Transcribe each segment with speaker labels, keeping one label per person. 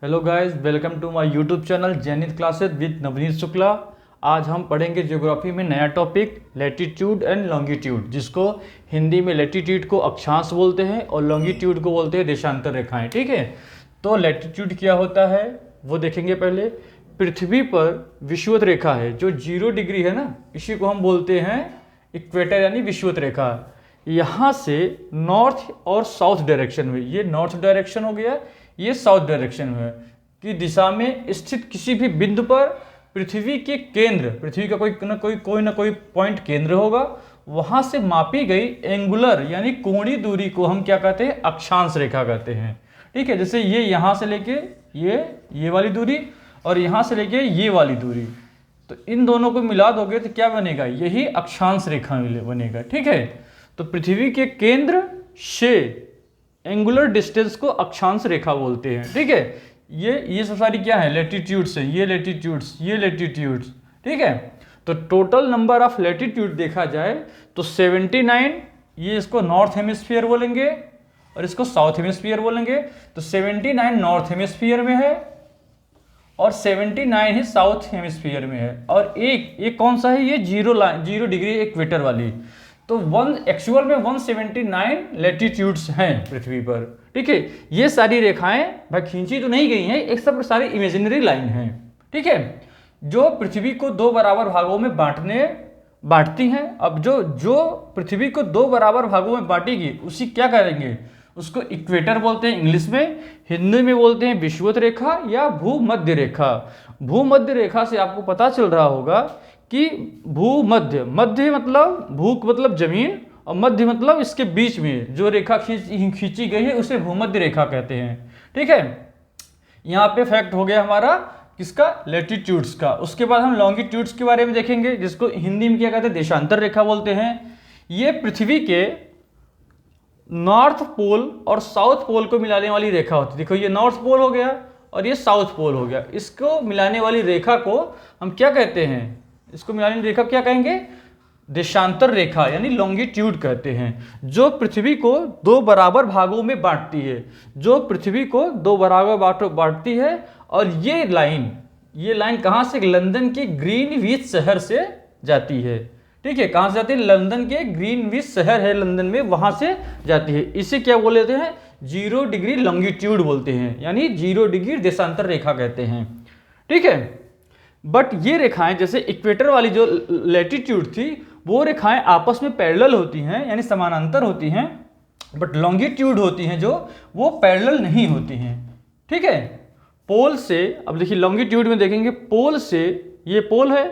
Speaker 1: Hello guys, welcome to my YouTube channel Jainit classes with Navneet Shukla. आज हम पढ़ेंगे ज्योग्राफी में नया टॉपिक लैटिट्यूड एंड लॉन्गिट्यूड, जिसको हिंदी में लैटिट्यूड को अक्षांश बोलते हैं और लॉन्गिट्यूड को बोलते हैं देशांतर रेखाएं। ठीक है, तो लैटिट्यूड क्या होता है वो देखेंगे। पहले पृथ्वी पर विषुवत रेखा है जो 0 डिग्री है ना, इसी को हम बोलते हैं इक्वेटर यानी विषुवत रेखा। यहाँ से नॉर्थ और साउथ डायरेक्शन में, ये नॉर्थ डायरेक्शन हो गया, ये साउथ डायरेक्शन में की दिशा में स्थित किसी भी बिंदु पर पृथ्वी के केंद्र, पृथ्वी का कोई ना कोई पॉइंट केंद्र होगा, वहां से मापी गई एंगुलर यानी कोणीय दूरी को हम क्या कहते हैं, अक्षांश रेखा कहते हैं। ठीक है, जैसे ये यहाँ से लेके ये वाली दूरी और यहाँ से लेके ये वाली दूरी, तो इन दोनों को मिला दोगे तो क्या बनेगा, यही अक्षांश रेखा बनेगा। ठीक है, तो पृथ्वी के केंद्र से एंगुलर डिस्टेंस को अक्षांश रेखा बोलते हैं। ठीक है, ये सब सारी क्या है, लैटिट्यूड्स है, ये लैटिट्यूड्स। ठीक है, तो टोटल नंबर ऑफ लैटिट्यूड देखा जाए तो 79, ये इसको नॉर्थ हेमिस्फीयर बोलेंगे और इसको साउथ हेमिस्फीयर बोलेंगे। तो 79 नॉर्थ हेमिस्फीयर में है और 79 ही साउथ हेमिस्फीयर में है, और एक कौन सा है, ये 0 डिग्री इक्वेटर वाली। तो एक्चुअल में 179 लैटिट्यूड्स हैं पृथ्वी पर। ठीक है, ये सारी रेखाएं भाई खींची तो नहीं गई हैं, एक सब सारी इमेजिनरी लाइन हैं। ठीक है, जो पृथ्वी को 2 बराबर भागों में बांटती हैं। अब जो पृथ्वी को 2 बराबर भागों में बांटेगी उसी क्या करेंगे, उसको इक्वेटर बोलते हैं इंग्लिश में, हिंदी में बोलते हैं विषुवत रेखा या भूमध्य रेखा। भूमध्य रेखा से आपको पता चल रहा होगा कि मध्य मतलब जमीन, और मध्य मतलब इसके बीच में जो रेखा खींची गई है उसे भूमध्य रेखा कहते हैं। ठीक है, यहाँ पे फैक्ट हो गया हमारा किसका, लैटिट्यूड्स का। उसके बाद हम लॉन्गिट्यूड्स के बारे में देखेंगे, जिसको हिंदी में क्या कहते हैं, देशांतर रेखा बोलते हैं। ये पृथ्वी के नॉर्थ पोल और साउथ पोल को मिलाने वाली रेखा होती है। देखो, ये नॉर्थ पोल हो गया और ये साउथ पोल हो गया, इसको मिलाने वाली रेखा को हम क्या कहते हैं, इसको मिलाने वाली रेखा क्या कहेंगे, देशांतर रेखा यानी लॉन्गिट्यूड कहते हैं। जो पृथ्वी को 2 बराबर भागों में बांटती है, जो पृथ्वी को 2 बराबर बांटती है। और ये लाइन कहाँ से, लंदन के ग्रीनविच शहर से जाती है। ठीक है, कहाँ से जाती है, लंदन के ग्रीनविच शहर है लंदन में, वहां से जाती है। इसे क्या बोलते हैं, 0 डिग्री लॉन्गिट्यूड बोलते हैं, यानी 0 डिग्री देशांतर रेखा कहते हैं। ठीक है, बट ये रेखाएं जैसे इक्वेटर वाली जो लैटिट्यूड थी, वो रेखाएं आपस में पैरेलल होती हैं यानी समानांतर होती हैं, बट लॉन्गिट्यूड होती हैं जो वो पैरेलल नहीं होती हैं। ठीक है, पोल से, अब देखिए लॉन्गिट्यूड में देखेंगे, पोल से, ये पोल है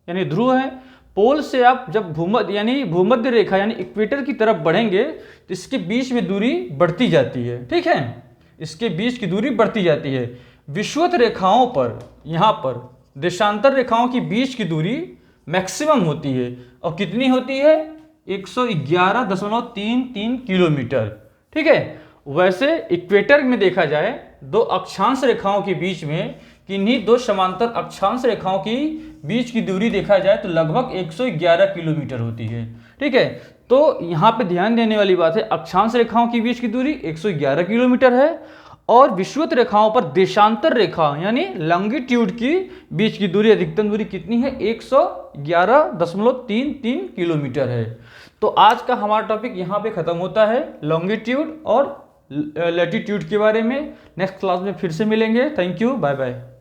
Speaker 1: यानी ध्रुव है, पोल से आप जब भूमध्य रेखा यानी इक्वेटर की तरफ बढ़ेंगे तो इसके बीच में दूरी बढ़ती जाती है। ठीक है, इसके बीच की दूरी बढ़ती जाती है। विषुवत रेखाओं पर, यहाँ पर देशांतर रेखाओं की बीच की दूरी मैक्सिमम होती है, और कितनी होती है, 111.33 किलोमीटर। ठीक है, वैसे इक्वेटर में देखा जाए 2 अक्षांश रेखाओं के बीच में, किन्हीं 2 समांतर अक्षांश रेखाओं की बीच की दूरी देखा जाए तो लगभग 111 किलोमीटर होती है। ठीक है, तो यहाँ पे ध्यान देने वाली बात है, अक्षांश रेखाओं की बीच की दूरी 111 किलोमीटर है, और विषुवत रेखाओं पर देशांतर रेखा यानी लॉन्गिट्यूड की बीच की दूरी, अधिकतम दूरी कितनी है, 111.33 किलोमीटर है। तो आज का हमारा टॉपिक यहाँ पे खत्म होता है, लॉन्गिट्यूड और लैटिट्यूड के बारे में। नेक्स्ट क्लास में फिर से मिलेंगे। Thank you, bye bye.